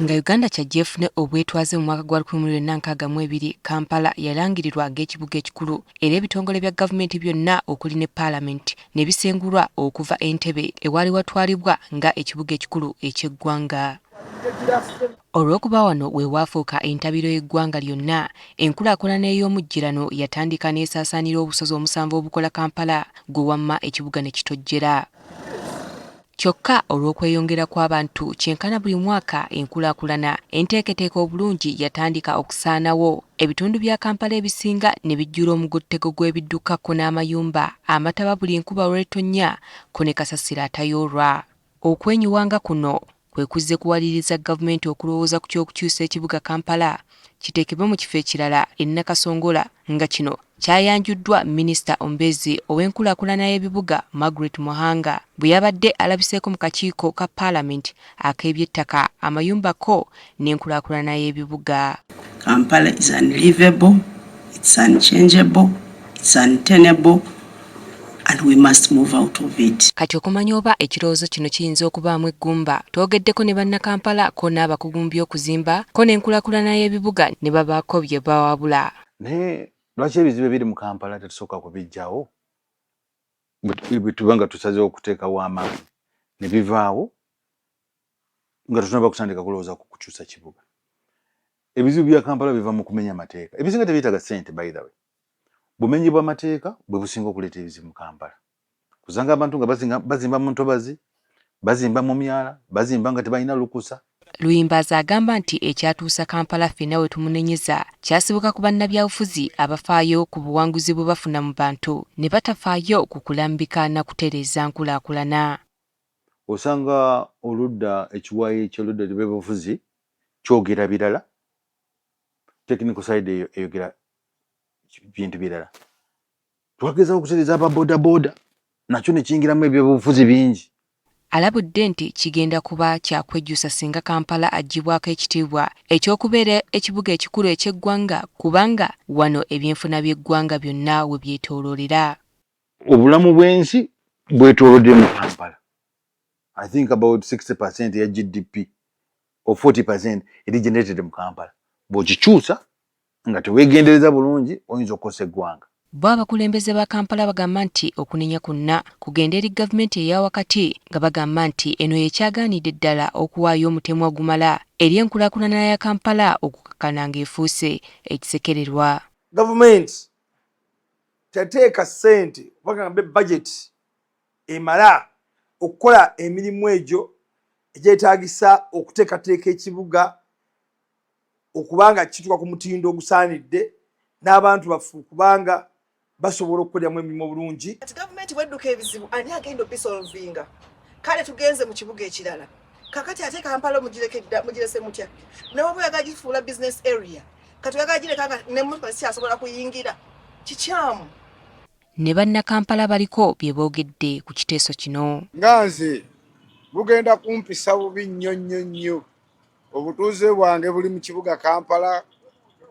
Nga Uganda kyajjeefune obwetwaze mu mwaka gwa 2062 Kampala yalangirirwa ng'ekibuga ekikulu era ebitongole bya gavumenti byonna okuli ne Paalamenti ne bisengulwa okuva Entebbe ewaali watwalibwa nga ekibuga ekikulu eky'eggwanga. Olw'okuba wano we waafuuka entabiro y'eggwanga lyonna, enkulaakulana ey'omujjirano yatandika n'esaasaanira obusozi omusanvu obukola Kampala gwe wamma ekibuga ne kitojjera. Kyokka olw'okweyongera kw'abantu kyenkana buli mwaka enkulaakulana enteeketeeka obulungi yatandika okusaanawo ebitundu bya Kampala ebisinga ne bijjula omugotteko gw'ebiddukako n'amayumba amataba buli enkuba olw'etonnya ko ne kasasiro atayoolwa. Okwenyiwanga kuno kwe kuzze kuwaliriza gavumenti okulowooza ku ky'okukyusa ekibuga Kampala kiteekebwe mu kifo ekirala e Nakasongola nga kino kyayanjuddwa Minisita omubeezi ow'enkulaakulana y'ebibuga Margaret Muhanga bwe yabadde alabiseeko mu kakiiko ka Paalamenti ak'eby'ettaka amayumbako n'enkulaakulana y'ebibuga. Kampala is unlivable, it's unchangeable, it's untenable, and we must move out of it. Kati okumanya oba ekirowoozo kino kiyinza okubaamu eggumba, twogeddeko ne bannakampala ko n'abakugu mu by'okuzimba ko n'enkulaakulana y'ebibuga ne babaako bye bawabula. Naye lwaki ebizibu ebiri mu Kampala tetusooka kubijjawo bwe tuba nga tusazeewo okuteekawo amaanyi ne bivaawo nga tetunaba kutandika kulowooza ku kukyusa kibuga. Ebizibu bya Kampala biva mu kumenya mateeka. Ebisinga tebyetaaga ssente, by the way. Bumenyi bw'amateeka bwe businga okuleeta ebizibu mu Kampala. Kusanga abantu nga bazimba mu ntobazi, bazimba mu myala, bazimba nga tebalina lukusa. Luyimbaza agamba nti ekyatuusa Kampala ffenna we tumunenyeza kyasibuka ku bannabyabufuzi abafaayo ku buwanguzi bwe bafuna mu bantu ne batafaayo ku kulambika na kutereeza nkulaakulana. Osanga oludda ekiwayi eky'oludda ly'ebyobufuzi kyogera birala, technical side eyogera bintu birala. Twagezaho okutereeza ababoodabooda nakyo ne kiyingiramu ebyobufuzi bingi. Alabudde nti kigenda kuba kyakwejjusa singa Kampala aggyibwako ekitiibwa eky'okubeera ekibuga ekikulu eky'eggwanga kubanga wano ebyenfuna by'eggwanga byonna we byetooloolera. Obulamu bw'ensi bwetoolodde mu Kampala. I think about 60% ya GDP or 40% eri generated mu Kampala. Bw'okikyusa nga teweegendereza bulungi oyinza okukosa eggwanga. Bo abakulembeze ba Kampala bagamba nti okunenya kunna kugenda eri gavumenti eya wakati nga bagamba nti eno yekyagaanidde ddala okuwaayo omutemwa gumala eri enkulaakulana ya Kampala okukakkana ng'efuuse ekisekererwa. Gavumenti teteeka ssente bagambe budget emala okukola emirimu egyo egyetaagisa okuteekateeka ekibuga okubanga kituuka ku mutindo ogusaanidde n'abantu bafu kubanga basobola okukoleramu emirimu bulungi. Kati gavumenti bwedduka ebizibu ani agenda obisolvinga? Kale tugenze mu kibuga ekirala. Kakati ate Kampala mugirese mutya? Nawe yagagifuula business area. Kati yagagireka ne mmotoka zikyasobola kuyingira. Kikyamu. Ne bannakampala baliko bye boogedde ku kiteeso kino. Nganze bugenda kumpisa bubi nnyo. Obutuuze bwange buli mu kibuga Kampala.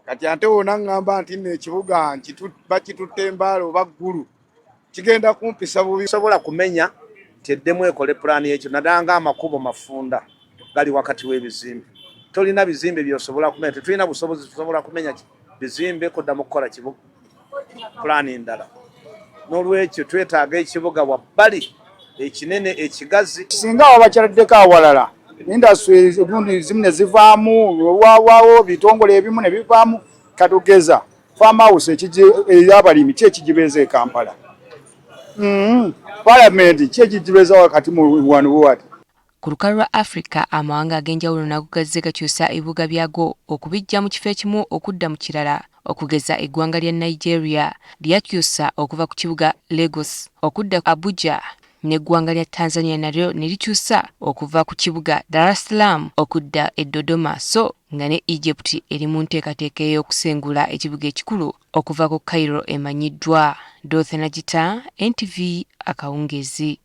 Kati ate wona ngamba nti n'ekibuga bakitutte embaalo oba ggulu kigenda kumpisa bubi. Sobola kumenya teddemu ekole pulaani y'ekyo nadanga amakubo mafunda gali wakati w'ebizimbe. Tolina bizimbe by'osobola kumenya, tetulina busobozi tusobola kumenya bizimbe koddamu kukola kibuga pulaani ndala. N'olwekyo twetaaga ekibuga wabbali ekinene ekigazi. Singa wabakyaddeko awalala industry zimu ne zivaamu waawo bitongole ebimu ne bivaamu katugeza farm house ey'abalimi kyekigibeeza e Kampala. Parliament kyekigibeeza wakati mu wano wati. Ku lukalu lwa Africa amawanga ag'enjawulo nago gazze gakyusa ebibuga byago okubijja mu kifo ekimu okudda mu kirala. Okugeza eggwanga lya Nigeria lyakyusa okuva ku kibuga Lagos okudda Abuja. N'eggwanga lya Tanzania nalyo ne likyusa okuva ku kibuga Dar es Salaam okudda e Dodoma so nga ne Egypt eri mu nteekateeka ey'okusengula ekibuga ekikulu okuva ku Cairo emanyiddwa. Dorothy Nagita, NTV Akawungezi.